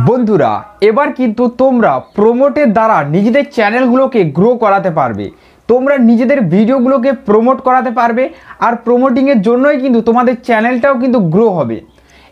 বন্ধুরা এবার কিন্তু তোমরা প্রমোটের দ্বারা নিজেদের চ্যানেলগুলোকে গ্রো করাতে পারবে। তোমরা নিজেদের ভিডিওগুলোকে প্রমোট করাতে পারবে আর প্রমোটিংয়ের জন্যই কিন্তু তোমাদের চ্যানেলটাও কিন্তু গ্রো হবে।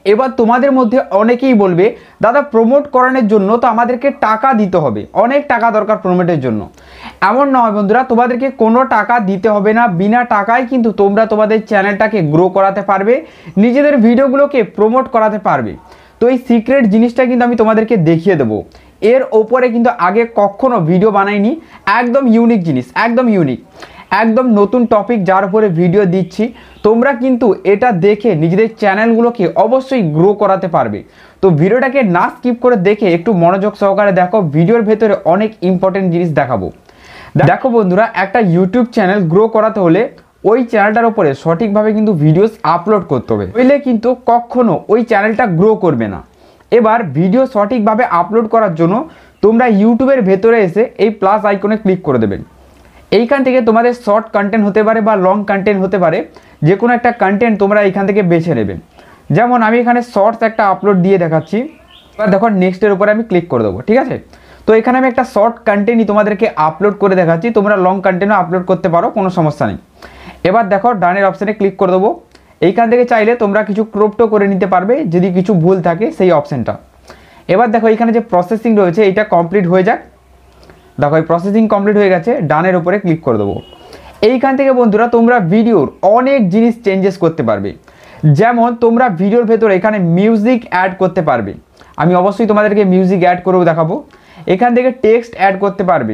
এবার তোমাদের মধ্যে অনেকেই বলবে দাদা প্রমোট করানোর জন্য তো আমাদেরকে টাকা দিতে হবে, অনেক টাকা দরকার প্রমোটের জন্য। এমন নয় বন্ধুরা, তোমাদেরকে কোনো টাকা দিতে হবে না, বিনা টাকায় কিন্তু তোমরা তোমাদের চ্যানেলটাকে গ্রো করাতে পারবে, নিজেদের ভিডিওগুলোকে প্রমোট করাতে পারবে। তো এই সিক্রেট জিনিসটা কিন্তু আমি তোমাদেরকে দেখিয়ে দেবো। এর ওপরে কিন্তু আগে কখনো ভিডিও বানাইনি, একদম ইউনিক জিনিস, একদম ইউনিক, একদম নতুন টপিক যার উপরে ভিডিও দিচ্ছি। তোমরা কিন্তু এটা দেখে নিজেদের চ্যানেলগুলোকে অবশ্যই গ্রো করাতে পারবে। তো ভিডিওটাকে না স্কিপ করে দেখে একটু মনোযোগ সহকারে দেখো, ভিডিওর ভেতরে অনেক ইম্পর্টেন্ট জিনিস দেখাবো। দেখো বন্ধুরা, একটা ইউটিউব চ্যানেল গ্রো করাতে হলে ওই চ্যানেলটার উপরে সঠিকভাবে কিন্তু ভিডিওস আপলোড করতে হবে, নইলে কিন্তু কখনো ওই চ্যানেলটা গ্রো করবে না। এবার ভিডিও সঠিকভাবে আপলোড করার জন্য তোমরা ইউটিউবের ভেতরে এসে এই প্লাস আইকনে ক্লিক করে দেবেন। এইখান থেকে তোমাদের শর্ট কন্টেন্ট হতে পারে বা লং কন্টেন্ট হতে পারে, যে কোনো একটা কন্টেন্ট তোমরা এইখান থেকে বেছে নেবেন। যেমন আমি এখানে শর্টস একটা আপলোড দিয়ে দেখাচ্ছি। এবার দেখো নেক্সটের উপরে আমি ক্লিক করে দেবো, ঠিক আছে। তো এখানে আমি একটা শর্ট কন্টেন্টই তোমাদেরকে আপলোড করে দেখাচ্ছি, তোমরা লং কন্টেন্টও আপলোড করতে পারো, কোনো সমস্যা নেই। এবার দেখো ডানের অপশানে ক্লিক করে দেবো। এইখান থেকে চাইলে তোমরা কিছু ক্রপটো করে নিতে পারবে যদি কিছু ভুল থাকে সেই অপশানটা। এবার দেখো এখানে যে প্রসেসিং রয়েছে এইটা কমপ্লিট হয়ে যাক। দেখো এই প্রসেসিং কমপ্লিট হয়ে গেছে, ডানের উপরে ক্লিক করে দেবো। এইখান থেকে বন্ধুরা তোমরা ভিডিওর অনেক জিনিস চেঞ্জেস করতে পারবে। যেমন তোমরা ভিডিওর ভেতরে এখানে মিউজিক অ্যাড করতে পারবে, আমি অবশ্যই তোমাদেরকে মিউজিক অ্যাড করেও দেখাবো। এখান থেকে টেক্সট অ্যাড করতে পারবে।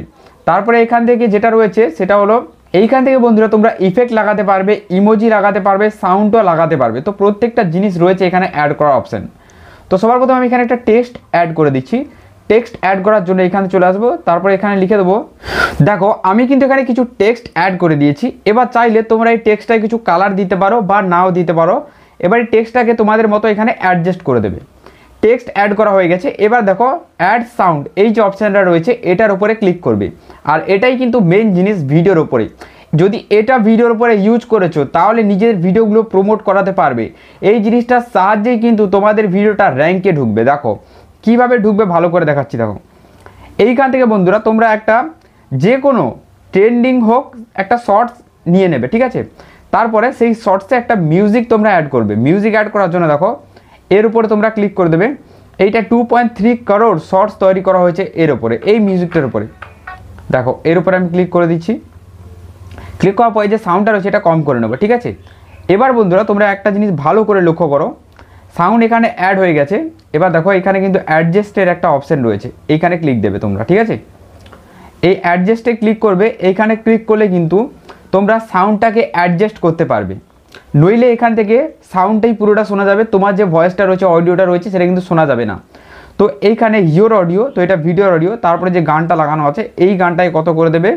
তারপরে এখান থেকে যেটা রয়েছে সেটা হলো এইখান থেকে বন্ধুরা তোমরা ইফেক্ট লাগাতে পারবে, ইমোজি লাগাতে পারবে, সাউন্ডও লাগাতে পারবে। তো প্রত্যেকটা জিনিস রয়েছে এখানে অ্যাড করার অপশান। তো সবার প্রথমে আমি এখানে একটা টেক্সট অ্যাড করে দিচ্ছি। টেক্সট অ্যাড করার জন্য এখানে চলে আসবো, তারপরে এখানে লিখে দেবো। দেখো আমি কিন্তু এখানে কিছু টেক্সট অ্যাড করে দিয়েছি। এবার চাইলে তোমরা এই টেক্সটটায় কিছু কালার দিতে পারো বা নাও দিতে পারো। এবার এই টেক্সটটাকে তোমাদের মতো এখানে অ্যাডজাস্ট করে দেবে। টেক্সট অ্যাড করা হয়ে গেছে। এবার দেখো অ্যাড সাউন্ড, এই যে অপশানটা রয়েছে এটার উপরে ক্লিক করবে। আর এটাই কিন্তু মেন জিনিস ভিডিওর উপরে। যদি এটা ভিডিওর উপরে ইউজ করেছো তাহলে নিজের ভিডিওগুলো প্রমোট করাতে পারবে। এই জিনিসটার সাহায্যেই কিন্তু তোমাদের ভিডিওটা র্যাঙ্কে ঢুকবে। দেখো কিভাবে ঢুকবে ভালো করে দেখাচ্ছি। দেখো এইখান থেকে বন্ধুরা তোমরা একটা যে কোনো ট্রেন্ডিং হোক একটা শর্টস নিয়ে নেবে, ঠিক আছে। তারপরে সেই শর্টসে একটা মিউজিক তোমরা অ্যাড করবে। মিউজিক অ্যাড করার জন্য দেখো এর উপরে তোমরা ক্লিক করে দেবে। এইটা 2.3 করোড় শর্টস তৈরি করা হয়েছে এর উপরে, এই মিউজিকটার উপরে। দেখো এর উপরে আমি ক্লিক করে দিচ্ছি। ক্লিক করার পরে যে সাউন্ডটা রয়েছে এটা কম করে নেবো, ঠিক আছে। এবার বন্ধুরা তোমরা একটা জিনিস ভালো করে লক্ষ্য করো, সাউন্ড এখানে অ্যাড হয়ে গেছে। এবার দেখো এখানে কিন্তু অ্যাডজাস্টের একটা অপশান রয়েছে, এইখানে ক্লিক দেবে তোমরা, ঠিক আছে। এই অ্যাডজাস্টে ক্লিক করবে। এইখানে ক্লিক করলে কিন্তু তোমরা সাউন্ডটাকে অ্যাডজাস্ট করতে পারবে, নইলে এখান থেকে সাউন্ডটাই পুরোটা শোনা যাবে, তোমার যে ভয়েসটা রয়েছে অডিওটা রয়েছে সেটা কিন্তু শোনা যাবে না। তো এইখানে ইয়োর অডিও, তো এটা ভিডিওর অডিও, তারপরে যে গানটা লাগানো আছে এই গানটায় কত করে দেবে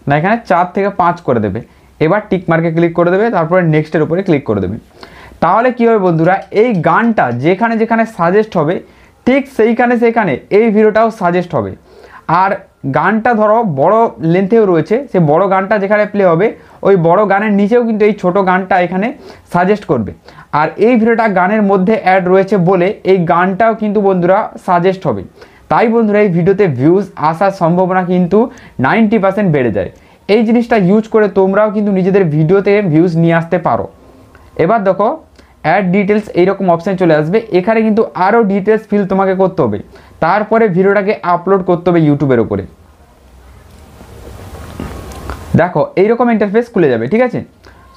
না, এখানে 4 থেকে 5 করে দেবে। এবার টিক মার্কে ক্লিক করে দেবে, তারপরে নেক্সটের উপরে ক্লিক করে দেবে। তাহলে কী হবে বন্ধুরা, এই গানটা যেখানে যেখানে সাজেস্ট হবে ঠিক সেইখানে এই ভিডিওটাও সাজেস্ট হবে। আর গানটা ধরো বড় লেন্থেও রয়েছে, সে বড় গানটা যেখানে প্লে হবে ওই বড় গানের নিচেও কিন্তু এই ছোট গানটা এখানে সাজেস্ট করবে। আর এই ভিডিওটা গানের মধ্যে অ্যাড রয়েছে বলে এই গানটাও কিন্তু বন্ধুরা সাজেস্ট হবে। তাই বন্ধুরা এই ভিডিওতে ভিউজ আসার সম্ভাবনা কিন্তু 90% বেড়ে যায়। এই জিনিসটা ইউজ করে তোমরাও কিন্তু নিজেদের ভিডিওতে ভিউজ নিয়ে আসতে পারো। এবার দেখো অ্যাড ডিটেলস এইরকম অপশান চলে আসবে। এখানে কিন্তু আরও ডিটেলস ফিল তোমাকে করতে হবে, তারপরে ভিডিওটাকে আপলোড করতে হবে ইউটিউবের ওপরে। দেখো এইরকম ইন্টারফেস খুলে যাবে, ঠিক আছে।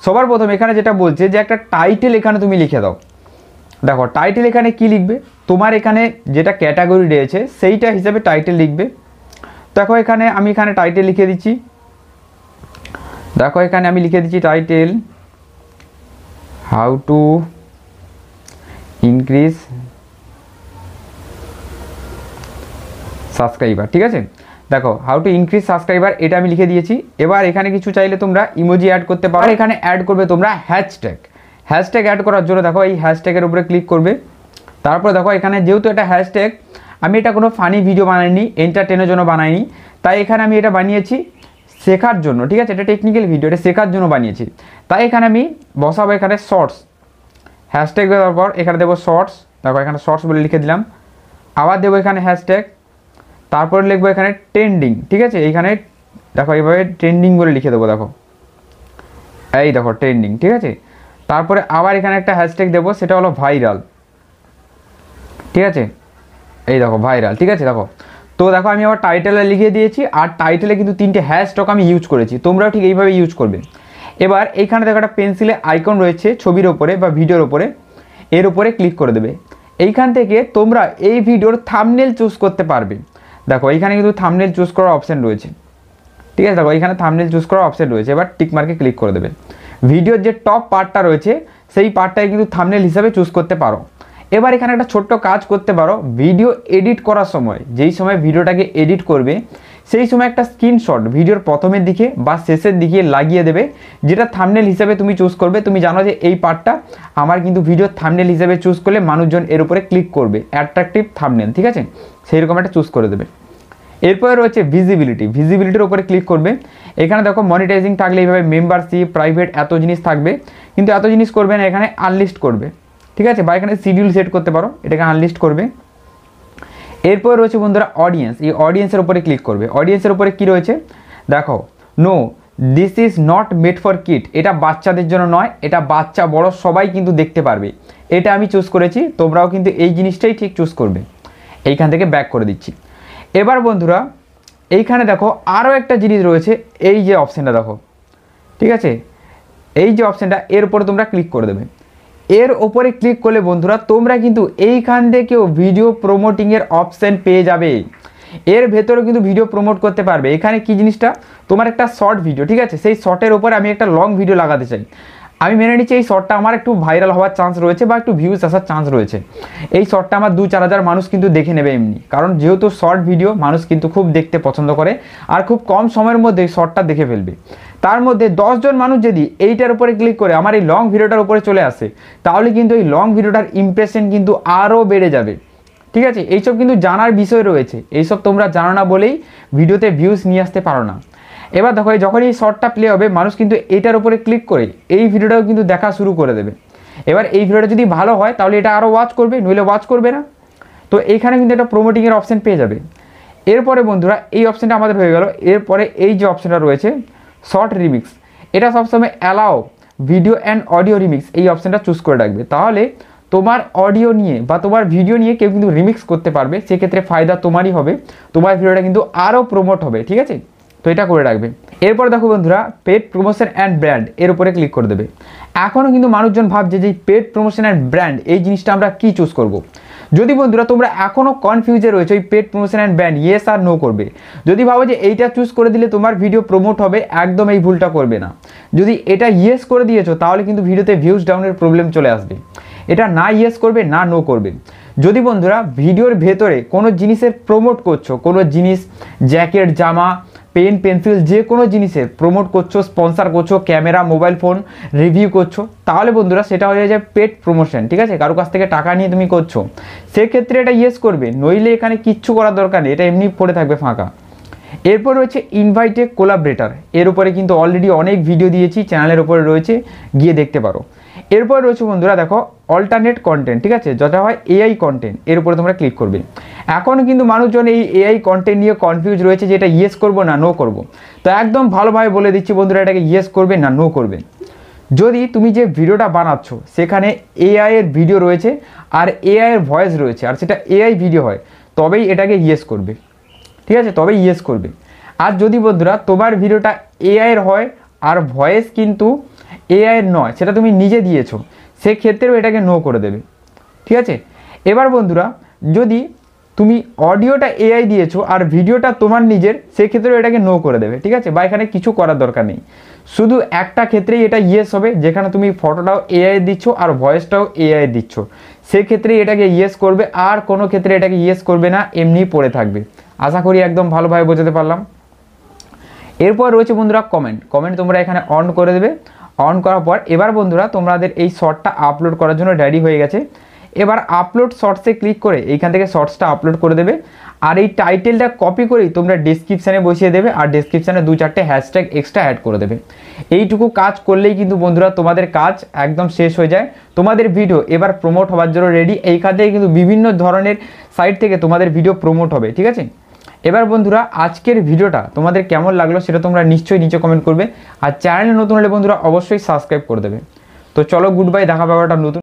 সবার প্রথমে এখানে যেটা বলছে যে একটা টাইটেল এখানে তুমি লিখে দাও। দেখো টাইটেল এখানে কি লিখবে, তোমার এখানে যেটা ক্যাটাগরি রয়েছে সেইটা হিসাবে টাইটেল লিখবে। দেখো এখানে আমি টাইটেল লিখে দিচ্ছি। দেখো এখানে আমি লিখে দিচ্ছি title how to increase subscriber, ঠিক আছে। দেখো হাউ টু ইনক্রিজ সাবস্ক্রাইবার এটা আমি লিখে দিয়েছি। এবার এখানে কিছু চাইলে তোমরা ইমোজি অ্যাড করতে পারো। এখানে অ্যাড করবে তোমরা হ্যাশট্যাগ। হ্যাশট্যাগ অ্যাড করার জন্য দেখো এই হ্যাশট্যাগের উপরে ক্লিক করবে। তারপর দেখো এখানে যেহেতু এটা হ্যাশট্যাগ, আমি এটা কোনো ফানি ভিডিও বানাইনি, এন্টারটেনের জন্য বানাইনি, তাই এখানে আমি এটা বানিয়েছি শেখার জন্য, ঠিক আছে। এটা টেকনিক্যাল ভিডিও, এটা শেখার জন্য বানিয়েছি। তাই এখানে আমি বসাবো এখানে শর্টস। হ্যাশট্যাগ দেওয়ার পর এখানে দেবো শর্টস। দেখো এখানে শর্টস বলে লিখে দিলাম। আবার দেবো এখানে হ্যাশট্যাগ, তারপর লিখবো এখানে ট্রেন্ডিং, ঠিক আছে। এইখানে দেখো এইভাবে ট্রেন্ডিং বলে লিখে দেবো, দেখো এই দেখো ট্রেন্ডিং, ঠিক আছে। তারপরে আবার এখানে একটা হ্যাশট্যাগ দেবো, সেটা হলো ভাইরাল, ঠিক আছে, এই দেখো ভাইরাল, ঠিক আছে। দেখো তো দেখো আমি আবার টাইটেলে লিখে দিয়েছি, আর টাইটেলে কিন্তু 3টে হ্যাশট্যাগ আমি ইউজ করেছি, তোমরাও ঠিক এইভাবে ইউজ করবে। এবার এইখানে দেখো একটা পেন্সিলে আইকন রয়েছে ছবির ওপরে বা ভিডিওর ওপরে, এর উপরে ক্লিক করে দেবে। এইখান থেকে তোমরা এই ভিডিওর থাম্বনেল চুজ করতে পারবে। দেখো এইখানে কিন্তু থাম্বনেল চুজ করার অপশান রয়েছে, ঠিক আছে। দেখো এখানে থাম্বনেল চুজ করার অপশান রয়েছে, এবার টিক মার্কে ক্লিক করে দেবে। ভিডিওর যে টপ পার্টটা রয়েছে সেই পার্টটাই কিন্তু থাম্বনেল হিসাবে চুজ করতে পারো। এবার এখানে একটা ছোট্ট কাজ করতে পারো, ভিডিও এডিট করার সময়, যেই সময় ভিডিওটাকে এডিট করবে সেই সময় একটা স্ক্রিনশট ভিডিওর প্রথমের দিকে বা শেষের দিকে লাগিয়ে দেবে, যেটা থাম্বনেল হিসাবে তুমি চুজ করবে। তুমি জানো যে এই পার্টটা আমার কিন্তু ভিডিওর থাম্বনেল হিসাবে চুজ করলে মানুষজন এর উপরে ক্লিক করবে, অ্যাট্রাকটিভ থাম্বনেল, ঠিক আছে, সেই রকম একটা চুজ করে দেবে। এরপরে রয়েছে ভিজিবিলিটি, ভিজিবিলিটির উপরে ক্লিক করবে। এখানে দেখো মনিটাইজিং থাকলে এইভাবে মেম্বারশিপ, প্রাইভেট এত জিনিস থাকবে, কিন্তু এত জিনিস করবে না, এখানে আনলিস্ট করবে, ঠিক আছে, বা এখানে শিডিউল সেট করতে পারো, এটাকে আনলিস্ট করবে। এরপর রয়েছে বন্ধুরা অডিয়েন্স, এই অডিয়েন্সের উপরে ক্লিক করবে। অডিয়েন্সের উপরে কি রয়েছে দেখো, no this is not made for kid, এটা বাচ্চাদের জন্য নয়, এটা বাচ্চা বড় সবাই কিন্তু দেখতে পারবে, এটা আমি চুজ করেছি, তোমরাও কিন্তু এই জিনিসটাই ঠিক চুজ করবে। এইখান থেকে ব্যাক করে দিচ্ছি। এবার বন্ধুরা এইখানে দেখো আরও একটা জিনিস রয়েছে, এই যে অপশানটা দেখো, ঠিক আছে, এই যে অপশানটা এর উপরে তোমরা ক্লিক করে দেবে। এর ওপরে ক্লিক করলে বন্ধুরা তোমরা কিন্তু এইখান থেকেও ভিডিও প্রমোটিংয়ের অপশান পেয়ে যাবে। এর ভেতরে কিন্তু ভিডিও প্রমোট করতে পারবে। এখানে কি জিনিসটা, তোমার একটা শর্ট ভিডিও, ঠিক আছে, সেই শর্টের ওপরে আমি একটা লং ভিডিও লাগাতে চাই, আমি মেনে নিচ্ছি এই শর্টটা আমার একটু ভাইরাল হওয়ার চান্স রয়েছে বা একটু ভিউজ আসার চান্স রয়েছে। এই শর্টটা আমার 2-4 হাজার মানুষ কিন্তু দেখে নেবে এমনি, কারণ যেহেতু শর্ট ভিডিও মানুষ কিন্তু খুব দেখতে পছন্দ করে, আর খুব কম সময়ের মধ্যে শর্টটা দেখে ফেলবে। তার মধ্যে 10 জন মানুষ যদি এইটার উপরে ক্লিক করে আমার এই লং ভিডিওটার উপরে চলে আসে, তাহলে কিন্তু এই লং ভিডিওটার ইমপ্রেশন কিন্তু আরও বেড়ে যাবে, ঠিক আছে। এইসব কিন্তু জানার বিষয় রয়েছে, এইসব তোমরা জানো না বলেই ভিডিওতে ভিউজ নিয়ে আসতে পারো না। এবার দেখো যখন এই শর্টটা প্লে হবে মানুষ কিন্তু এইটার উপরে ক্লিক করে এই ভিডিওটাও কিন্তু দেখা শুরু করে দেবে। এবার এই ভিডিওটা যদি ভালো হয় তাহলে এটা আরও ওয়াচ করবে, নইলে ওয়াচ করবে না। তো এইখানে কিন্তু একটা প্রমোটিংয়ের অপশান পেয়ে যাবে। এরপরে বন্ধুরা এই অপশানটা আমাদের হয়ে গেল। এরপরে এই যে অপশানটা রয়েছে শর্ট রিমিক্স, এটা সবসময় allow video and audio remix, এই অপশানটা চুজ করে রাখবে, তাহলে তোমার অডিও নিয়ে বা তোমার ভিডিও নিয়ে কেউ কিন্তু রিমিক্স করতে পারবে, সেক্ষেত্রে ফায়দা তোমারই হবে, তোমার ভিডিওটা কিন্তু আরও প্রমোট হবে, ঠিক আছে, তো এটা করে রাখবে। এরপর দেখো বন্ধুরা পেড প্রমোশন অ্যান্ড ব্র্যান্ড, এর উপরে ক্লিক করে দেবে। এখনও কিন্তু মানুষজন ভাবছে যে পেড প্রমোশন অ্যান্ড ব্র্যান্ড এই জিনিসটা আমরা কি চুজ করব। যদি বন্ধুরা তোমরা এখনও কনফিউজে রয়েছে ওই paid promotion and brand yes আর নো করবে, যদি ভাবো যে এইটা চুজ করে দিলে তোমার ভিডিও প্রমোট হবে, একদম এই ভুলটা করবে না। যদি এটা ইয়েস করে দিয়েছো তাহলে কিন্তু ভিডিওতে ভিউজ ডাউনের প্রবলেম চলে আসবে। এটা না ইয়েস করবে না নো করবে। যদি বন্ধুরা ভিডিওর ভেতরে কোনো জিনিসের প্রমোট করছো, কোনো জিনিস জ্যাকেট, জামা, পেন, পেন্সিল, যে কোনো জিনিসের প্রমোট করছো, স্পন্সার করছো, ক্যামেরা, মোবাইল ফোন রিভিউ করছো, তাহলে বন্ধুরা সেটা হয়ে যায় পেড প্রমোশন, ঠিক আছে, কারো কাছ থেকে টাকা নিয়ে তুমি করছো, সেক্ষেত্রে এটা ইয়েস করবে, নইলে এখানে কিচ্ছু করার দরকার নেই, এটা এমনি পড়ে থাকবে ফাঁকা। এরপর রয়েছে ইনভাইটে কোলাবরেটর, এর উপরে কিন্তু অলরেডি অনেক ভিডিও দিয়েছি, চ্যানেলের উপরে রয়েছে, গিয়ে দেখতে পারো। এরপর রয়েছে বন্ধুরা দেখো অল্টারনেট কন্টেন্ট, ঠিক আছে, যেটা হয় এআই কন্টেন্ট, এর উপরে তোমরা ক্লিক করবে। এখন কিন্তু মানুষজন এই এআই কন্টেন্ট নিয়ে কনফিউজ রয়েছে যে এটা ইয়েস করবো না নো করবো, তো একদম ভালোভাবে বলে দিচ্ছি বন্ধুরা, এটাকে ইয়েস করবে না নো করবে। যদি তুমি যে ভিডিওটা বানাচ্ছ সেখানে এআই এর ভিডিও রয়েছে আর এআই এর ভয়েস রয়েছে, আর সেটা এআই ভিডিও হয়, তবেই এটাকে ইয়েস করবে, ঠিক আছে, তবেই ইয়েস করবে। আর যদি বন্ধুরা তোমার ভিডিওটা এআই এর হয় আর ভয়েস কিন্তু এআই এর নয়, সেটা তুমি নিজে দিয়েছো, সেক্ষেত্রেও এটাকে নো করে দেবে, ঠিক আছে। এবার বন্ধুরা যদি তুমি অডিওটা এআই দিয়েছো আর ভিডিওটা তোমার নিজের, সেক্ষেত্রেও এটাকে নো করে দেবে, ঠিক আছে, বা এখানে কিছু করার দরকার নেই। শুধু একটা ক্ষেত্রেই এটা ইয়েস হবে, যেখানে তুমি ফটোটাও এআই দিচ্ছ আর ভয়েসটাও এআই দিচ্ছ, সেক্ষেত্রেই এটাকে ইয়েস করবে, আর কোনো ক্ষেত্রে এটাকে ইয়েস করবে না, এমনি পড়ে থাকবে। আশা করি একদম ভালোভাবে বোঝাতে পারলাম। এরপর রয়েছে বন্ধুরা কমেন্ট তোমরা এখানে অন করে দেবে। অন করার পর এবার বন্ধুরা তোমাদের এই শর্টটা আপলোড করার জন্য রেডি হয়ে গেছে। এবার আপলোড শর্টসে ক্লিক করে এইখান থেকে শর্টসটা আপলোড করে দেবে। আর এই টাইটেলটা কপি করেই তোমরা ডেসক্রিপশানে বসিয়ে দেবে আর ডেসক্রিপশানে 2-4টে হ্যাশট্যাগ এক্সট্রা অ্যাড করে দেবে। এইটুকু কাজ করলেই কিন্তু বন্ধুরা তোমাদের কাজ একদম শেষ হয়ে যায়। তোমাদের ভিডিও এবার প্রমোট হওয়ার জন্য রেডি। এইখান থেকে কিন্তু বিভিন্ন ধরনের সাইট থেকে তোমাদের ভিডিও প্রমোট হবে, ঠিক আছে। এবার বন্ধুরা আজকের ভিডিওটা তোমাদের কেমন লাগলো সেটা তোমরা নিশ্চয়ই নিচে কমেন্ট করবে। আর চ্যানেলে নতুন হলে বন্ধুরা অবশ্যই সাবস্ক্রাইব করে দেবে। তো চলো, গুড বাই, দেখা পাবে একটা নতুন